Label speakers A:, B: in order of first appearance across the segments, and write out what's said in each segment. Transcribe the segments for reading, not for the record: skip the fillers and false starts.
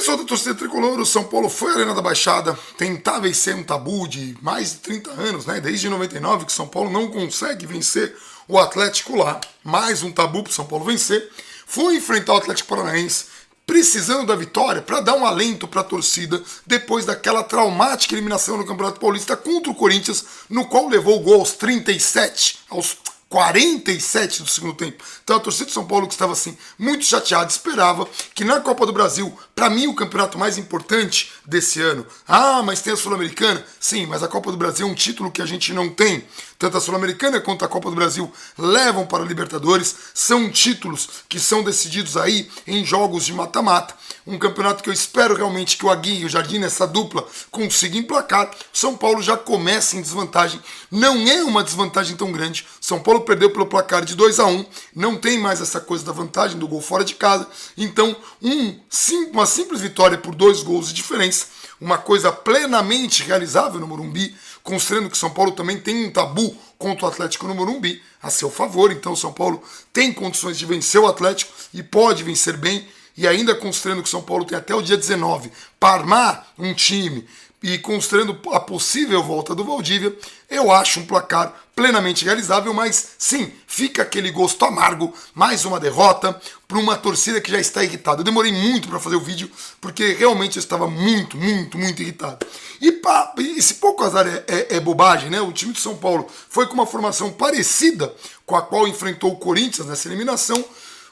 A: Pessoal da torcida tricolor, o São Paulo foi à Arena da Baixada tentar vencer um tabu de mais de 30 anos, né? Desde 99 que o São Paulo não consegue vencer o Atlético lá. Mais um tabu para o São Paulo vencer. Foi enfrentar o Atlético Paranaense precisando da vitória para dar um alento para a torcida depois daquela traumática eliminação no Campeonato Paulista contra o Corinthians, no qual levou o gol aos 37, aos 47 do segundo tempo. Então a torcida de São Paulo, que estava assim muito chateada, esperava que na Copa do Brasil, para mim o campeonato mais importante desse ano, mas tem a Sul-Americana? Sim, mas a Copa do Brasil é um título que a gente não tem. Tanto a Sul-Americana quanto a Copa do Brasil levam para a Libertadores, são títulos que são decididos aí em jogos de mata-mata. Um campeonato que eu espero realmente que o Aguirre e o Jardim, essa dupla, consigam emplacar. São Paulo já começa em desvantagem, não é uma desvantagem tão grande. São Paulo perdeu pelo placar de 2-1, não tem mais essa coisa da vantagem do gol fora de casa. Então, uma simples vitória por 2 gols de diferença, uma coisa plenamente realizável no Morumbi, considerando que São Paulo também tem um tabu contra o Atlético no Morumbi a seu favor. Então o São Paulo tem condições de vencer o Atlético e pode vencer bem. E ainda considerando que São Paulo tem até o dia 19 para armar um time e considerando a possível volta do Valdívia, eu acho um placar plenamente realizável, mas sim, fica aquele gosto amargo, mais uma derrota para uma torcida que já está irritada. Eu demorei muito para fazer o vídeo, porque realmente eu estava muito irritado. E se pouco azar é bobagem, né? O time de São Paulo foi com uma formação parecida com a qual enfrentou o Corinthians nessa eliminação,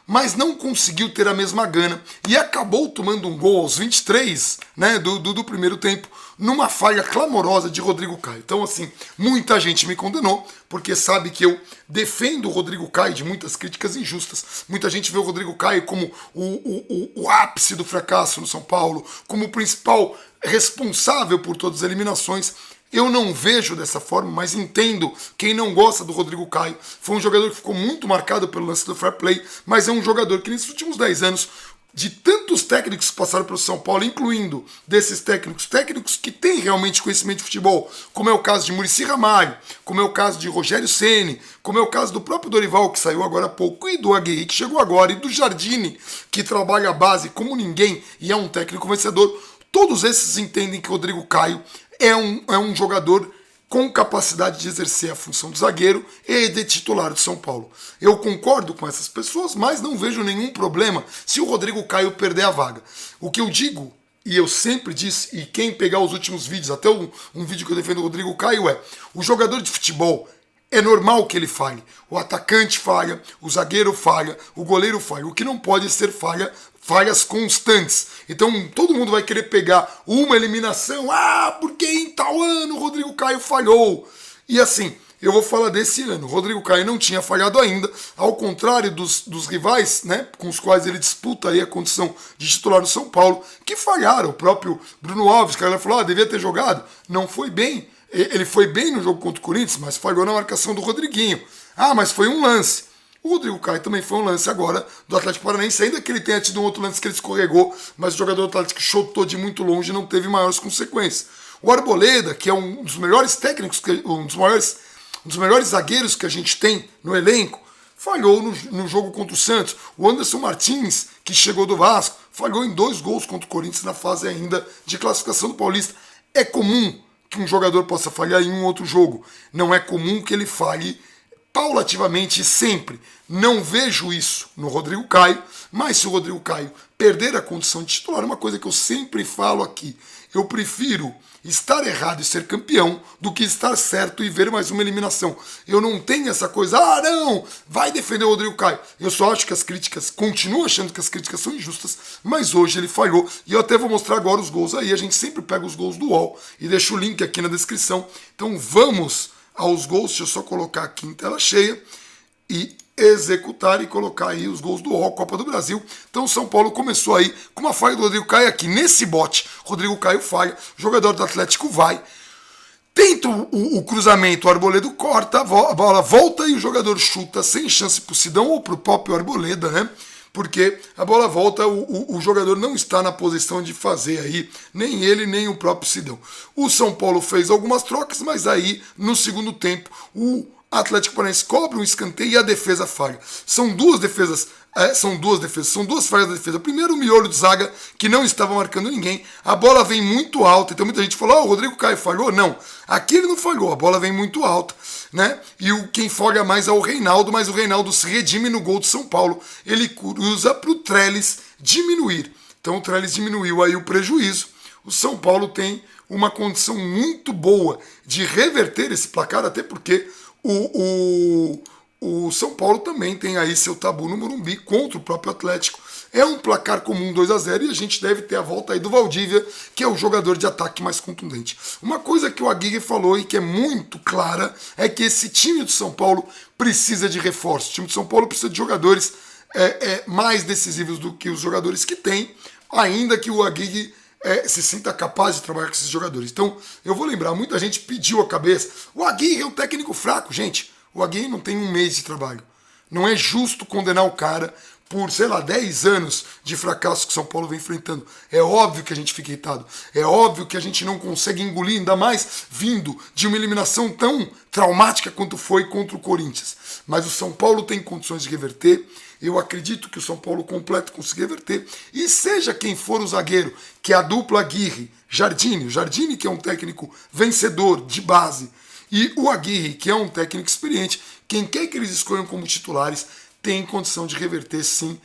A: mas não conseguiu ter a mesma gana e acabou tomando um gol aos 23, né, do primeiro tempo, numa falha clamorosa de Rodrigo Caio. Então, assim, muita gente me condenou, porque sabe que eu defendo o Rodrigo Caio de muitas críticas injustas. Muita gente vê o Rodrigo Caio como o ápice do fracasso no São Paulo, como o principal responsável por todas as eliminações. Eu não vejo dessa forma, mas entendo quem não gosta do Rodrigo Caio. Foi um jogador que ficou muito marcado pelo lance do fair play, mas é um jogador que nesses últimos 10 anos, de tantos técnicos que passaram pelo São Paulo, incluindo desses técnicos que têm realmente conhecimento de futebol, como é o caso de Muricy Ramalho, como é o caso de Rogério Ceni, como é o caso do próprio Dorival, que saiu agora há pouco, e do Aguirre, que chegou agora, e do Jardine, que trabalha a base como ninguém e é um técnico vencedor. Todos esses entendem que o Rodrigo Caio é um jogador com capacidade de exercer a função de zagueiro e de titular do São Paulo. Eu concordo com essas pessoas, mas não vejo nenhum problema se o Rodrigo Caio perder a vaga. O que eu digo, e eu sempre disse, e quem pegar os últimos vídeos, até um vídeo que eu defendo o Rodrigo Caio o jogador de futebol é normal que ele falhe. O atacante falha, o zagueiro falha, o goleiro falha. O que não pode ser falhas constantes. Então todo mundo vai querer pegar uma eliminação. Porque em tal ano o Rodrigo Caio falhou. E assim, eu vou falar desse ano. O Rodrigo Caio não tinha falhado ainda, ao contrário dos rivais, né, com os quais ele disputa aí a condição de titular do São Paulo, que falharam. O próprio Bruno Alves, que a galera falou, devia ter jogado. Não foi bem. Ele foi bem no jogo contra o Corinthians, mas falhou na marcação do Rodriguinho. Mas foi um lance. O Rodrigo Caio também foi um lance agora do Atlético Paranaense, ainda que ele tenha tido um outro lance que ele escorregou, mas o jogador do Atlético chutou de muito longe e não teve maiores consequências. O Arboleda, que é um dos melhores técnicos, um dos melhores zagueiros que a gente tem no elenco, falhou no jogo contra o Santos. O Anderson Martins, que chegou do Vasco, falhou em 2 gols contra o Corinthians na fase ainda de classificação do Paulista. É comum que um jogador possa falhar em um outro jogo. Não é comum que ele falhe paulativamente sempre. Não vejo isso no Rodrigo Caio, mas se o Rodrigo Caio perder a condição de titular, é uma coisa que eu sempre falo aqui. Eu prefiro estar errado e ser campeão do que estar certo e ver mais uma eliminação. Eu não tenho essa coisa, não, vai defender o Rodrigo Caio. Eu só acho que as críticas, continuo achando que as críticas são injustas, mas hoje ele falhou. E eu até vou mostrar agora os gols aí. A gente sempre pega os gols do UOL e deixa o link aqui na descrição. Então vamos aos gols. Deixa eu só colocar aqui em tela cheia e executar e colocar aí os gols do UOL, Copa do Brasil. Então o São Paulo começou aí com uma falha do Rodrigo Caio aqui, nesse bote. Rodrigo Caio falha, o jogador do Atlético vai, tenta o cruzamento, o Arboleda corta, a bola volta e o jogador chuta sem chance pro Sidão ou pro próprio Arboleda, né? Porque a bola volta, o jogador não está na posição de fazer aí, nem ele, nem o próprio Sidão. O São Paulo fez algumas trocas, mas aí, no segundo tempo, o Atlético Paranaense cobra um escanteio e a defesa falha. São 2 defesas São duas defesas, são duas falhas da defesa. Primeiro, o miolo de zaga, que não estava marcando ninguém. A bola vem muito alta, então muita gente falou, o Rodrigo Caio falhou. Não, aqui ele não falhou, a bola vem muito alta, né? E quem falha mais é o Reinaldo, mas o Reinaldo se redime no gol de São Paulo. Ele cruza para o Trellis diminuir. Então o Trellis diminuiu aí o prejuízo. O São Paulo tem uma condição muito boa de reverter esse placar, até porque o São Paulo também tem aí seu tabu no Morumbi contra o próprio Atlético. É um placar comum 2-0 e a gente deve ter a volta aí do Valdívia, que é o jogador de ataque mais contundente. Uma coisa que o Aguirre falou e que é muito clara é que esse time do São Paulo precisa de reforço. O time do São Paulo precisa de jogadores mais decisivos do que os jogadores que tem, ainda que o Aguirre se sinta capaz de trabalhar com esses jogadores. Então, eu vou lembrar, muita gente pediu a cabeça. O Aguirre é um técnico fraco, gente. O Aguirre não tem um mês de trabalho. Não é justo condenar o cara por, 10 anos de fracasso que o São Paulo vem enfrentando. É óbvio que a gente fica irritado. É óbvio que a gente não consegue engolir, ainda mais vindo de uma eliminação tão traumática quanto foi contra o Corinthians. Mas o São Paulo tem condições de reverter. Eu acredito que o São Paulo completo consiga reverter. E seja quem for o zagueiro, que é a dupla Aguirre-Jardine, o Jardine, que é um técnico vencedor de base, e o Aguirre, que é um técnico experiente, quem quer que eles escolham como titulares, tem condição de reverter, sim,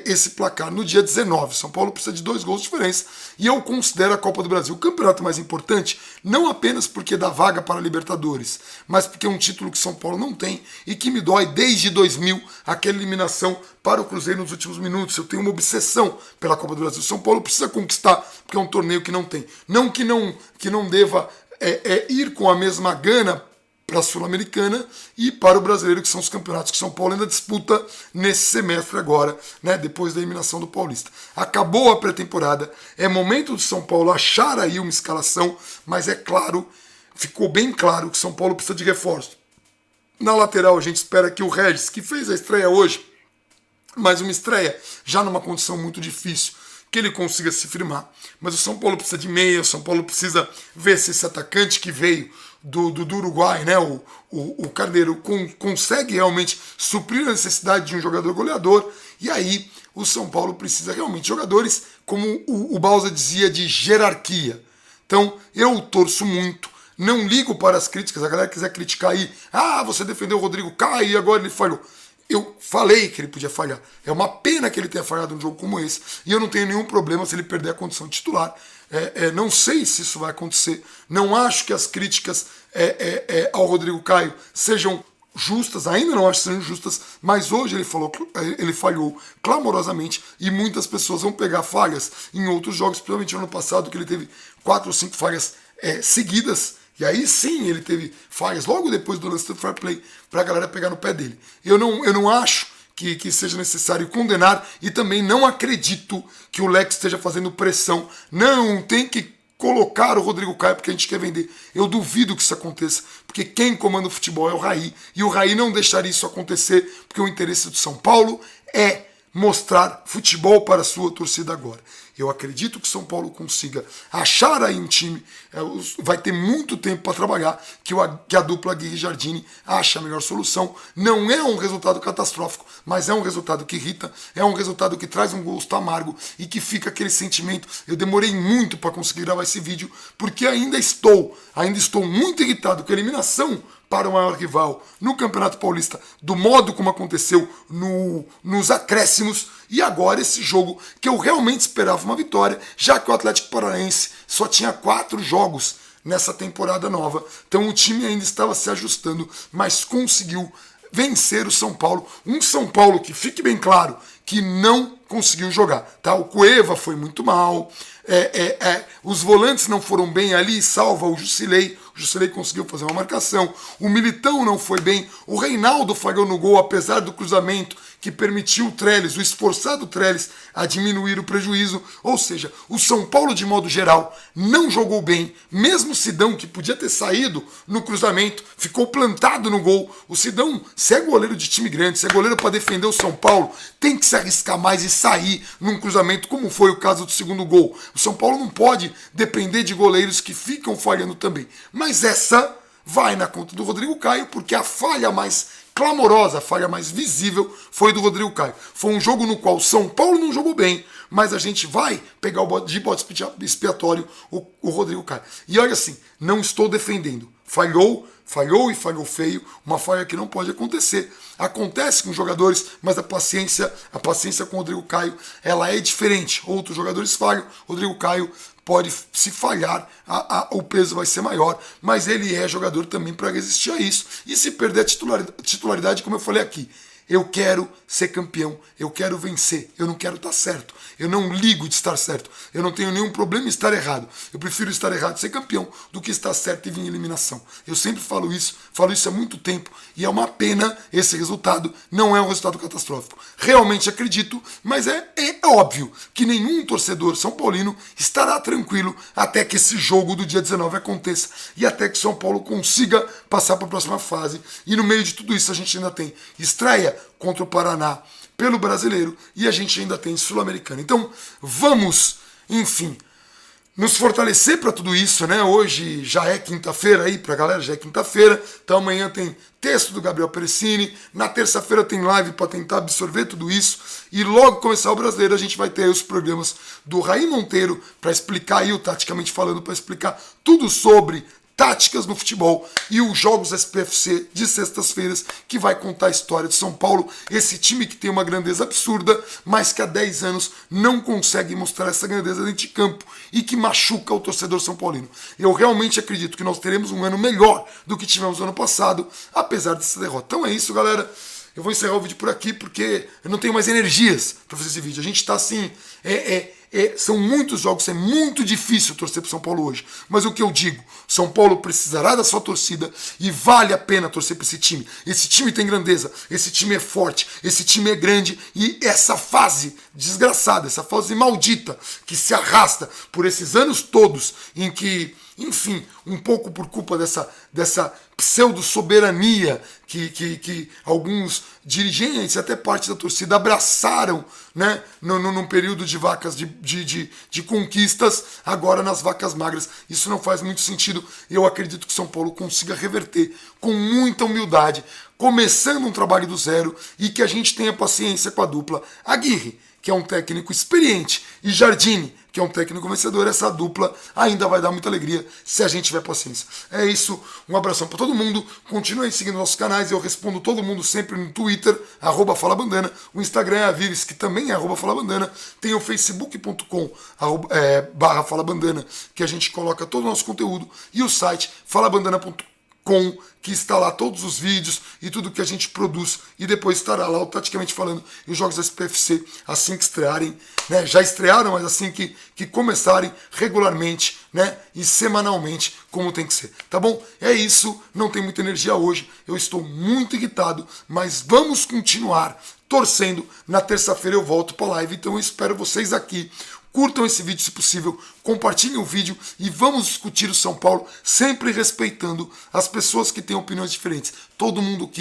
A: esse placar no dia 19. São Paulo precisa de 2 gols de diferença. E eu considero a Copa do Brasil o campeonato mais importante, não apenas porque dá vaga para a Libertadores, mas porque é um título que São Paulo não tem e que me dói desde 2000, aquela eliminação para o Cruzeiro nos últimos minutos. Eu tenho uma obsessão pela Copa do Brasil. São Paulo precisa conquistar, porque é um torneio que não tem. Não que não deva ir com a mesma gana para a Sul-Americana e para o Brasileiro, que são os campeonatos que São Paulo ainda disputa nesse semestre agora, né, depois da eliminação do Paulista. Acabou a pré-temporada, é momento de São Paulo achar aí uma escalação, mas é claro, ficou bem claro que São Paulo precisa de reforço. Na lateral a gente espera que o Regis, que fez a estreia hoje, mas uma estreia já numa condição muito difícil, que ele consiga se firmar. Mas o São Paulo precisa de meia, o São Paulo precisa ver se esse atacante que veio do Uruguai, né, o Carneiro, consegue realmente suprir a necessidade de um jogador goleador. E aí o São Paulo precisa realmente de jogadores, como o Bausa dizia, de jerarquia. Então eu torço muito, não ligo para as críticas. A galera quiser criticar aí, você defendeu o Rodrigo Caio e agora ele falhou. Eu falei que ele podia falhar. É uma pena que ele tenha falhado num jogo como esse. E eu não tenho nenhum problema se ele perder a condição de titular. Não sei se isso vai acontecer. Não acho que as críticas ao Rodrigo Caio sejam justas. Ainda não acho que sejam justas. Mas hoje ele falhou clamorosamente. E muitas pessoas vão pegar falhas em outros jogos. Principalmente no ano passado, que ele teve 4 ou 5 falhas seguidas. E aí sim ele teve falhas logo depois do lance do fair play para a galera pegar no pé dele. Eu não acho que seja necessário condenar e também não acredito que o Lex esteja fazendo pressão. Não, tem que colocar o Rodrigo Caio porque a gente quer vender. Eu duvido que isso aconteça, porque quem comanda o futebol é o Raí e o Raí não deixaria isso acontecer porque o interesse do São Paulo é mostrar futebol para a sua torcida agora. Eu acredito que São Paulo consiga achar aí um time, vai ter muito tempo para trabalhar, que a dupla Aguirre-Jardine acha a melhor solução. Não é um resultado catastrófico, mas é um resultado que irrita, é um resultado que traz um gosto amargo e que fica aquele sentimento. Eu demorei muito para conseguir gravar esse vídeo, porque ainda estou muito irritado com a eliminação para o maior rival no Campeonato Paulista, do modo como aconteceu nos acréscimos, e agora esse jogo que eu realmente esperava uma vitória, já que o Atlético Paranaense só tinha 4 jogos nessa temporada nova, então o time ainda estava se ajustando, mas conseguiu vencer o São Paulo, um São Paulo que, fique bem claro, que não conseguiu jogar, tá? O Cueva foi muito mal, os volantes não foram bem ali, salva o Jusilei conseguiu fazer uma marcação, o Militão não foi bem, o Reinaldo falhou no gol, apesar do cruzamento que permitiu o Trellis, o esforçado Trellis, a diminuir o prejuízo. Ou seja, o São Paulo, de modo geral, não jogou bem, mesmo o Sidão, que podia ter saído no cruzamento, ficou plantado no gol. O Sidão, se é goleiro de time grande, se é goleiro para defender o São Paulo, tem que se arriscar mais e sair num cruzamento, como foi o caso do segundo gol. O São Paulo não pode depender de goleiros que ficam falhando também. Mas essa vai na conta do Rodrigo Caio, porque a falha mais clamorosa, a falha mais visível foi do Rodrigo Caio. Foi um jogo no qual o São Paulo não jogou bem, mas a gente vai pegar de bode expiatório o Rodrigo Caio. E olha assim, não estou defendendo. Falhou e falhou feio, uma falha que não pode acontecer. Acontece com jogadores, mas a paciência com o Rodrigo Caio, ela é diferente. Outros jogadores falham, o Rodrigo Caio pode, se falhar, o peso vai ser maior, mas ele é jogador também para resistir a isso. E se perder a titularidade, como eu falei aqui, eu quero ser campeão, eu quero vencer, eu não quero estar certo, eu não ligo de estar certo, eu não tenho nenhum problema em estar errado, eu prefiro estar errado e ser campeão do que estar certo e vir em eliminação. Eu sempre falo isso há muito tempo e é uma pena esse resultado, não é um resultado catastrófico. Realmente acredito, mas é óbvio que nenhum torcedor são paulino estará tranquilo até que esse jogo do dia 19 aconteça e até que São Paulo consiga passar para a próxima fase. E no meio de tudo isso a gente ainda tem estreia contra o Paraná pelo Brasileiro e a gente ainda tem Sul-Americano. Então vamos, enfim, nos fortalecer para tudo isso, né? Hoje já é quinta-feira aí pra galera, já é quinta-feira, então amanhã tem texto do Gabriel Perecini, na terça-feira tem live para tentar absorver tudo isso e logo começar o Brasileiro a gente vai ter aí os programas do Raí Monteiro para explicar aí o Taticamente Falando, para explicar tudo sobre táticas no futebol e os jogos SPFC de sextas-feiras, que vai contar a história de São Paulo, esse time que tem uma grandeza absurda, mas que há 10 anos não consegue mostrar essa grandeza dentro de campo e que machuca o torcedor são paulino. Eu realmente acredito que nós teremos um ano melhor do que tivemos no ano passado, apesar dessa derrota. Então é isso, galera. Eu vou encerrar o vídeo por aqui porque eu não tenho mais energias para fazer esse vídeo. A gente tá assim, são muitos jogos, é muito difícil torcer pro São Paulo hoje. Mas o que eu digo, São Paulo precisará da sua torcida e vale a pena torcer para esse time. Esse time tem grandeza, esse time é forte, esse time é grande e essa fase desgraçada, essa fase maldita que se arrasta por esses anos todos em que, enfim, um pouco por culpa dessa pseudo-soberania que alguns dirigentes, até parte da torcida, abraçaram, né, num período de vacas de conquistas, agora nas vacas magras. Isso não faz muito sentido. Eu acredito que São Paulo consiga reverter com muita humildade, começando um trabalho do zero e que a gente tenha paciência com a dupla Aguirre, que é um técnico experiente, e Jardine, que é um técnico vencedor. Essa dupla ainda vai dar muita alegria se a gente tiver paciência. É isso, um abração para todo mundo, continuem seguindo nossos canais, eu respondo todo mundo sempre no Twitter, @falabandana, o Instagram é a Vives, que também é @falabandana, tem o facebook.com /falabandana, que a gente coloca todo o nosso conteúdo, e o site falabandana.com, que está lá todos os vídeos e tudo que a gente produz, e depois estará lá o Taticamente Falando e os jogos da SPFC assim que estrearem, né? Já estrearam, mas assim que começarem regularmente, né? E semanalmente, como tem que ser, tá bom? É isso, não tem muita energia hoje, eu estou muito irritado, mas vamos continuar torcendo. Na terça-feira eu volto para a live, então eu espero vocês aqui. Curtam esse vídeo se possível, compartilhem o vídeo e vamos discutir o São Paulo, sempre respeitando as pessoas que têm opiniões diferentes. Todo mundo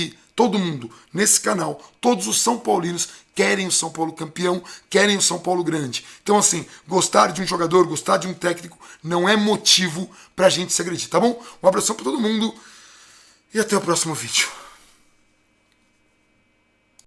A: nesse canal, todos os São Paulinos querem o São Paulo campeão, querem o São Paulo grande. Então assim, gostar de um jogador, gostar de um técnico não é motivo pra gente se agredir, tá bom? Um abração pra todo mundo e até o próximo vídeo.